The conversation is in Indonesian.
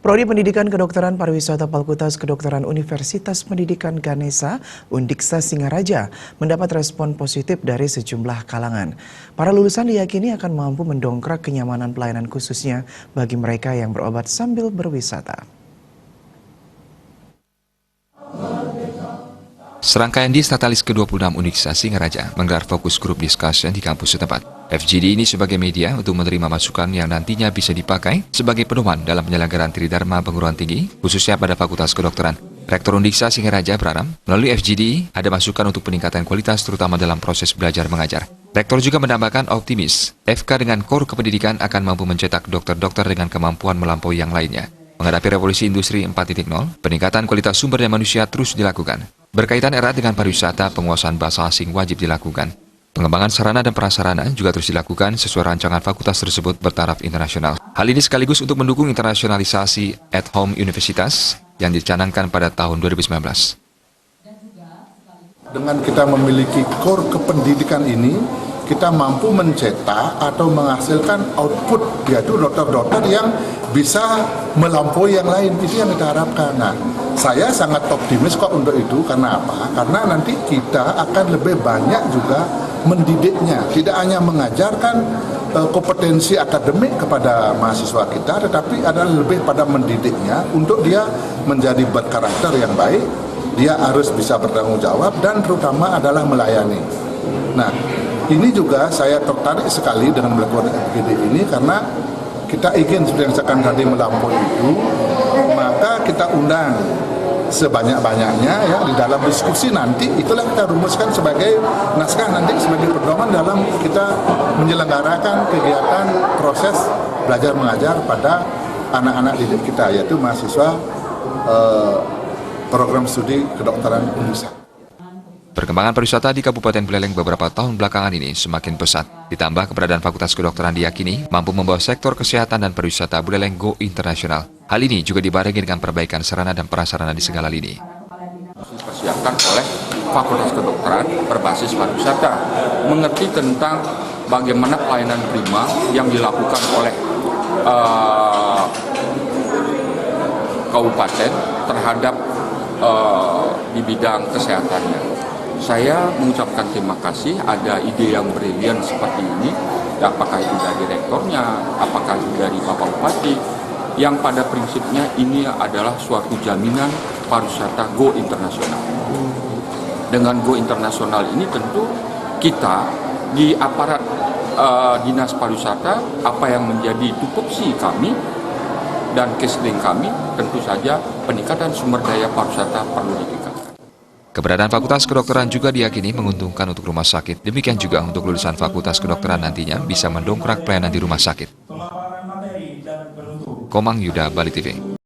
Prodi Pendidikan Kedokteran Pariwisata Fakultas Kedokteran Universitas Pendidikan Ganesha Undiksa Singaraja mendapat respon positif dari sejumlah kalangan. Para lulusan diyakini akan mampu mendongkrak kenyamanan pelayanan khususnya bagi mereka yang berobat sambil berwisata. Serangkaian Distatalis ke-26 Undiksa Singaraja menggelar fokus group discussion di kampus setempat. FGD ini sebagai media untuk menerima masukan yang nantinya bisa dipakai sebagai pedoman dalam penyelenggaraan Tridharma Perguruan Tinggi, khususnya pada Fakultas Kedokteran. Rektor Undiksa Singaraja berharap melalui FGD ada masukan untuk peningkatan kualitas terutama dalam proses belajar mengajar. Rektor juga menambahkan optimis, FK dengan core kependidikan akan mampu mencetak dokter-dokter dengan kemampuan melampaui yang lainnya. Menghadapi revolusi industri 4.0, peningkatan kualitas sumber daya manusia terus dilakukan. Berkaitan erat dengan pariwisata, penguasaan bahasa asing wajib dilakukan. Pengembangan sarana dan prasarana juga terus dilakukan sesuai rancangan fakultas tersebut bertaraf internasional. Hal ini sekaligus untuk mendukung internasionalisasi at home universitas yang dicanangkan pada tahun 2019. Dengan kita memiliki core kependidikan ini, kita mampu mencetak atau menghasilkan output, yaitu dokter-dokter yang bisa melampaui yang lain. Itu yang kita harapkan. Nah, saya sangat optimis kok untuk itu. Karena apa? Karena nanti kita akan lebih banyak juga mendidiknya. Tidak hanya mengajarkan kompetensi akademik kepada mahasiswa kita, tetapi adalah lebih pada mendidiknya untuk dia menjadi berkarakter yang baik. Dia harus bisa bertanggung jawab dan terutama adalah melayani. Nah, ini juga saya tertarik sekali dengan melakukan FGD ini karena kita ingin seperti yang saya tadi melampaui itu, maka kita undang sebanyak-banyaknya ya di dalam diskusi nanti, itulah kita rumuskan sebagai naskah nanti sebagai pedoman dalam kita menyelenggarakan kegiatan proses belajar mengajar pada anak-anak didik kita, yaitu mahasiswa program studi kedokteran Undiksa. Perkembangan pariwisata di Kabupaten Buleleng beberapa tahun belakangan ini semakin pesat. Ditambah keberadaan Fakultas Kedokteran diyakini mampu membawa sektor kesehatan dan pariwisata Buleleng go internasional. Hal ini juga dibarengi dengan perbaikan sarana dan prasarana di segala lini. Dipersiapkan oleh Fakultas Kedokteran berbasis pariwisata, mengerti tentang bagaimana pelayanan prima yang dilakukan oleh kabupaten terhadap di bidang kesehatannya. Saya mengucapkan terima kasih ada ide yang brilian seperti ini, apakah itu dari rektornya, apakah itu dari Bapak Bupati, yang pada prinsipnya ini adalah suatu jaminan pariwisata go internasional. Dengan go internasional ini tentu kita di aparat Dinas Pariwisata, apa yang menjadi tupoksi kami dan kesling kami, tentu saja peningkatan sumber daya pariwisata perlu ditingkatkan. Keberadaan Fakultas Kedokteran juga diyakini menguntungkan untuk rumah sakit. Demikian juga untuk lulusan Fakultas Kedokteran nantinya bisa mendongkrak pelayanan di rumah sakit. Komang Yuda, Bali TV.